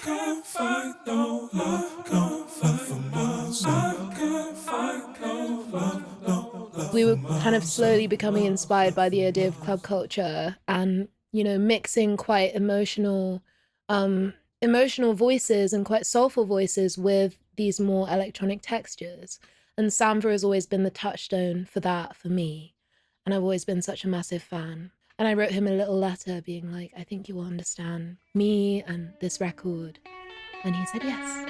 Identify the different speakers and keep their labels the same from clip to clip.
Speaker 1: can't find no love, can't find myself. I can't find no love, no love
Speaker 2: We
Speaker 1: for
Speaker 2: were kind of slowly
Speaker 1: myself.
Speaker 2: becoming inspired by the idea of club culture and, mixing quite um, emotional voices and quite soulful voices with these more electronic textures. And Sampha has always been the touchstone for that for me. And I've always been such a massive fan. And I wrote him a little letter being like, I think you will understand me and this record. And he said yes.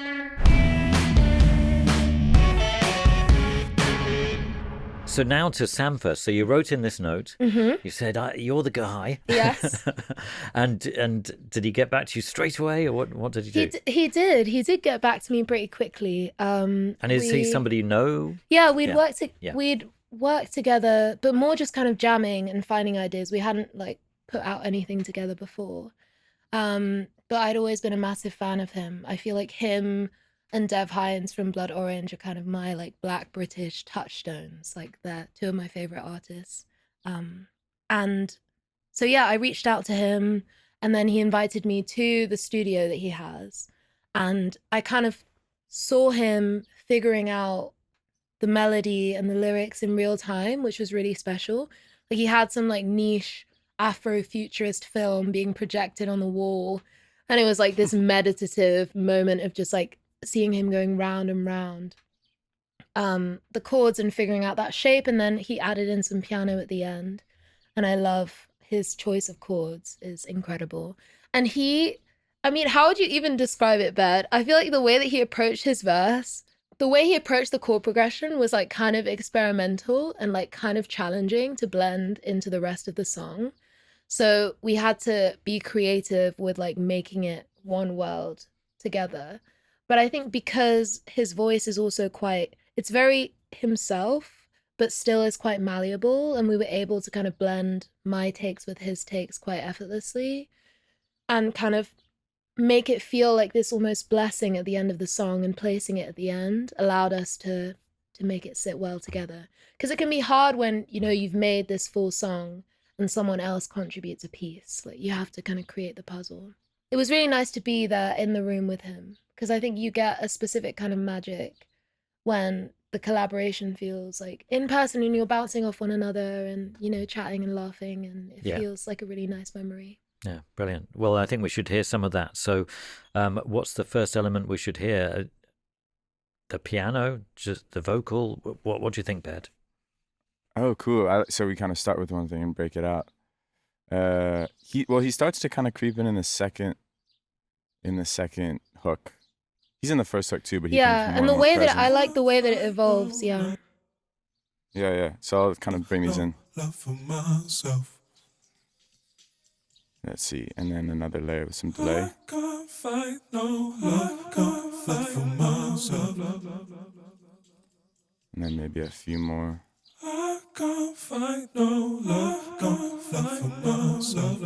Speaker 3: So now to Sampha. So you wrote in this note,
Speaker 2: Mm-hmm.
Speaker 3: you said, you're the guy.
Speaker 2: Yes.
Speaker 3: and did he get back to you straight away, or what did he do?
Speaker 2: He did. He did get back to me pretty quickly.
Speaker 3: And is he somebody you know?
Speaker 2: Yeah,
Speaker 3: Yeah.
Speaker 2: we'd worked together, but more just kind of jamming and finding ideas. We hadn't like put out anything together before. But I'd always been a massive fan of him. I feel like him and Dev Hynes from Blood Orange are kind of my like Black British touchstones. Like they're two of my favorite artists. And so yeah, I reached out to him, and then he invited me to the studio that he has, and I kind of saw him figuring out the melody and the lyrics in real time, which was really special. Like he had some like niche Afrofuturist film being projected on the wall, and it was like this meditative moment of just like seeing him going round and round the chords and figuring out that shape. And then he added in some piano at the end, and I love his choice of chords is incredible. And I mean, how would you even describe it, Bert? I feel like the way that he approached his verse, the way he approached the chord progression was like kind of experimental and like kind of challenging to blend into the rest of the song. So we had to be creative with like making it one world together. But I think because his voice is also it's very himself, but still is quite malleable. And we were able to kind of blend my takes with his takes quite effortlessly and kind of make it feel like this almost blessing at the end of the song, and placing it at the end allowed us to make it sit well together. Because it can be hard when, you've made this full song and someone else contributes a piece. Like you have to kind of create the puzzle. It was really nice to be there in the room with him, because I think you get a specific kind of magic when the collaboration feels like in person and you're bouncing off one another and, chatting and laughing, and it feels like a really nice memory.
Speaker 3: Yeah, brilliant. Well, I think we should hear some of that. So what's the first element we should hear? The piano, just the vocal? What do you think, Bed?
Speaker 4: Oh, cool. So we kind of start with one thing and break it out. He starts to kind of creep in the second hook. He's in the first hook too, but
Speaker 2: and the way that I like the way that it evolves. Yeah.
Speaker 4: So I'll kind of bring these in.
Speaker 1: Love for myself.
Speaker 4: Let's see, and then another layer with some delay.
Speaker 1: I can't find no love, can't find for myself.
Speaker 4: And then maybe a few more.
Speaker 1: I can't find no love, can't find for myself.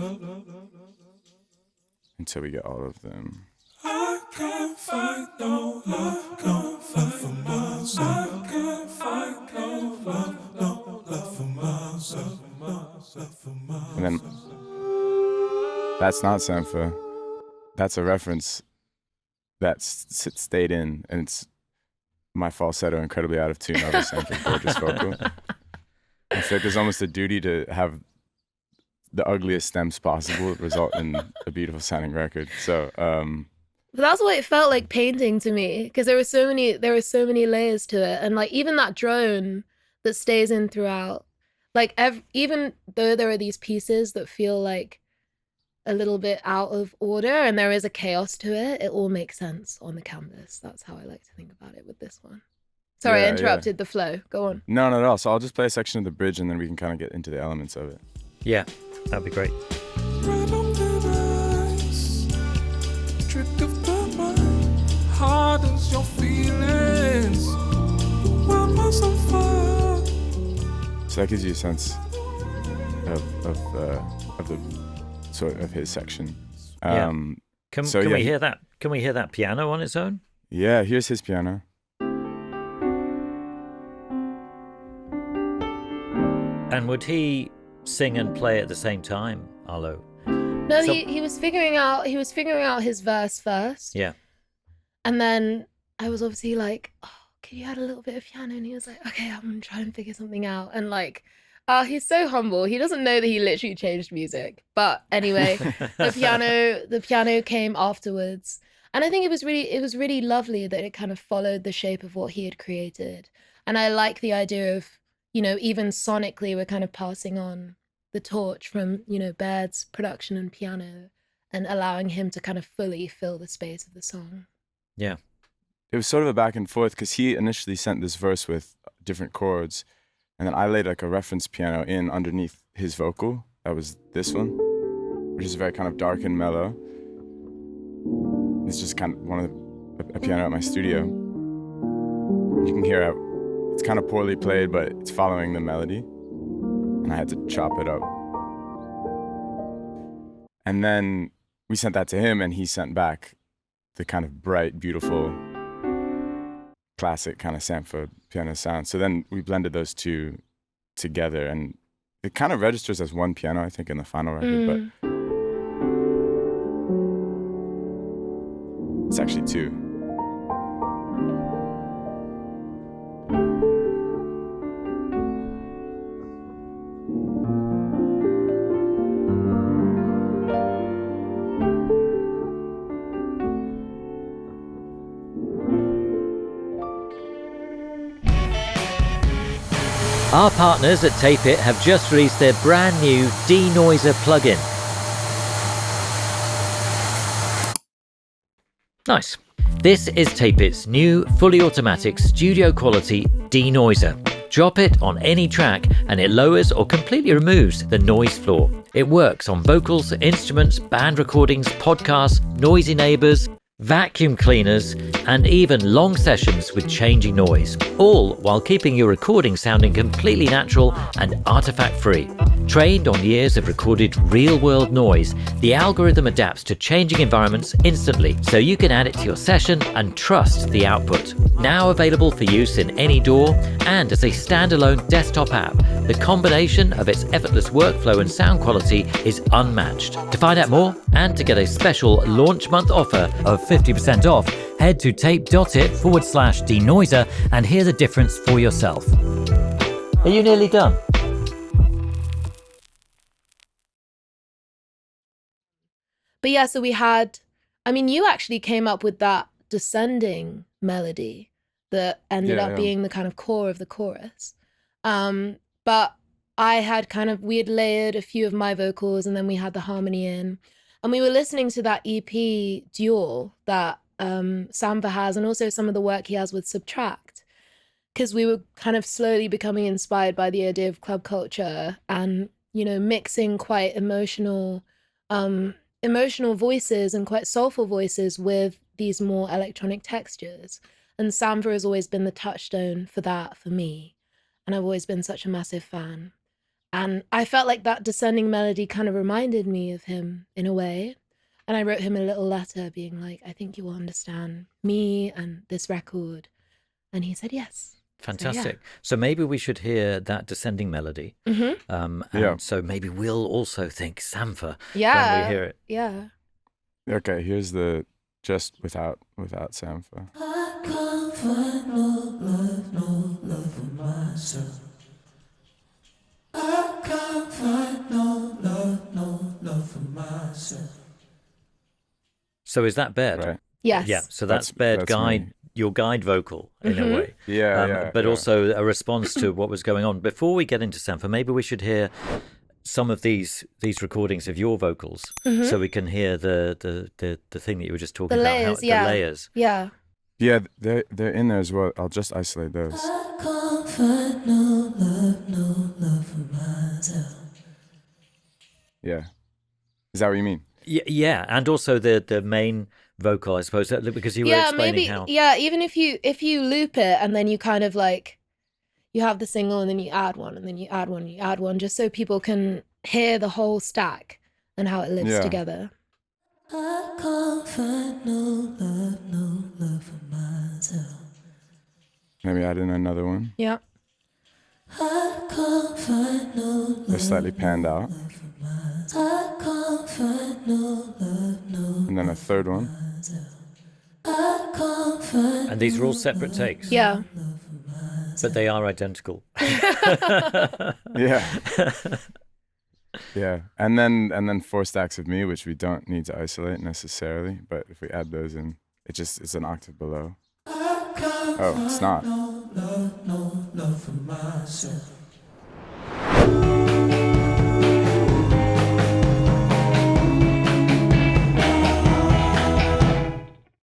Speaker 4: Until we get all of them.
Speaker 1: I can't find no love, can't find for myself. I can't find no love, no love for myself, no love for myself.
Speaker 4: And then that's not Sampha. That's a reference that stayed in, and it's my falsetto incredibly out of tune of a Sampha gorgeous vocal. I feel like there's almost a duty to have the ugliest stems possible result in a beautiful sounding record. So
Speaker 2: but that's what it felt like painting to me, because there were so many layers to it, and like even that drone that stays in throughout, like even though there are these pieces that feel like a little bit out of order and there is a chaos to it, it all makes sense on the canvas. That's how I like to think about it with this one. Sorry, I interrupted the flow. Go on.
Speaker 4: No, not at all. So I'll just play a section of the bridge and then we can kind of get into the elements of it.
Speaker 3: Yeah, that'd be great.
Speaker 1: Red on thin ice, trick of the mind, hardens your feelings. The world was on fire.
Speaker 4: So that gives you a sense of the sort of his section.
Speaker 3: Can we hear that? Can we hear that piano on its own?
Speaker 4: Yeah, here's his piano.
Speaker 3: And would he sing and play at the same time, Arlo?
Speaker 2: No,
Speaker 3: So-
Speaker 2: he was figuring out his verse first.
Speaker 3: Yeah.
Speaker 2: And then I was obviously like, oh, can you add a little bit of piano? And he was like, okay, I'm gonna try and figure something out. And like, he's so humble. He doesn't know that he literally changed music. But anyway, the piano came afterwards. And I think it was really lovely that it kind of followed the shape of what he had created. And I like the idea of, you know, even sonically, we're kind of passing on the torch from, you know, Baird's production and piano and allowing him to kind of fully fill the space of the song.
Speaker 3: Yeah.
Speaker 4: It was sort of a back and forth because he initially sent this verse with different chords, and then I laid like a reference piano in underneath his vocal. That was this one, which is very kind of dark and mellow. It's just kind of a piano at my studio. You can hear how it's kind of poorly played, but it's following the melody, and I had to chop it up. And then we sent that to him, and he sent back the kind of bright, beautiful, classic kind of Sampha piano sound. So then we blended those two together, and it kind of registers as one piano, I think, in the final record, but it's actually two.
Speaker 3: Our partners at Tape It have just released their brand new DENOISER plugin. Nice. This is Tape It's new, fully automatic, studio quality DENOISER. Drop it on any track and it lowers or completely removes the noise floor. It works on vocals, instruments, band recordings, podcasts, noisy neighbours, vacuum cleaners, and even long sessions with changing noise, all while keeping your recording sounding completely natural and artifact-free. Trained on years of recorded real-world noise, the algorithm adapts to changing environments instantly, so you can add it to your session and trust the output. Now available for use in any DAW and as a standalone desktop app, the combination of its effortless workflow and sound quality is unmatched. To find out more and to get a special launch month offer of 50% off, head to tape.it/denoiser and hear the difference for yourself. Are you nearly done?
Speaker 2: But yeah, so we had, I mean, you actually came up with that descending melody that ended up being the kind of core of the chorus. But I had we had layered a few of my vocals and then we had the harmony in. And we were listening to that EP Duel that Sampha has, and also some of the work he has with Subtract, because we were kind of slowly becoming inspired by the idea of club culture and, you know, mixing quite emotional voices and quite soulful voices with these more electronic textures. And Sampha has always been the touchstone for that for me. And I've always been such a massive fan. And I felt like that descending melody kind of reminded me of him in a way. And I wrote him a little letter being like, I think you will understand me and this record. And he said yes.
Speaker 3: Fantastic. So maybe we should hear that descending melody. So maybe we'll also think Sampha when we hear it.
Speaker 2: Yeah.
Speaker 4: Okay, here's the just without Sampha.
Speaker 1: I can't find no love for myself. I can't find no love for myself.
Speaker 3: So is that Baird?
Speaker 4: Right.
Speaker 2: Yes.
Speaker 3: Yeah. So that's Baird guide,
Speaker 4: me.
Speaker 3: your guide vocal in a way. But also a response to what was going on. Before we get into Sampha, maybe we should hear some of these recordings of your vocals, so we can hear the thing that you were just talking about. The layers.
Speaker 2: Yeah.
Speaker 4: Yeah, they're in there as well. I'll just isolate those.
Speaker 1: I can't find no love for myself.
Speaker 4: Yeah. Is that what you mean?
Speaker 3: Yeah, and also the main vocal, I suppose, because you were explaining how.
Speaker 2: Yeah, even if you loop it and then you kind of like, you have the single and then you add one and then you add one and you add one, just so people can hear the whole stack and how it lives together.
Speaker 1: I can't find no love for myself.
Speaker 4: Maybe add in another one.
Speaker 2: Yeah.
Speaker 1: I can't find no love.
Speaker 4: They're slightly panned out.
Speaker 1: I can't find
Speaker 4: And then a third one.
Speaker 3: And these are all separate takes.
Speaker 2: Yeah.
Speaker 3: But they are identical.
Speaker 4: Yeah. Yeah. And then 4 stacks of me, which we don't need to isolate necessarily, but if we add those in, it's an octave below. Oh, it's not.
Speaker 1: No love for myself.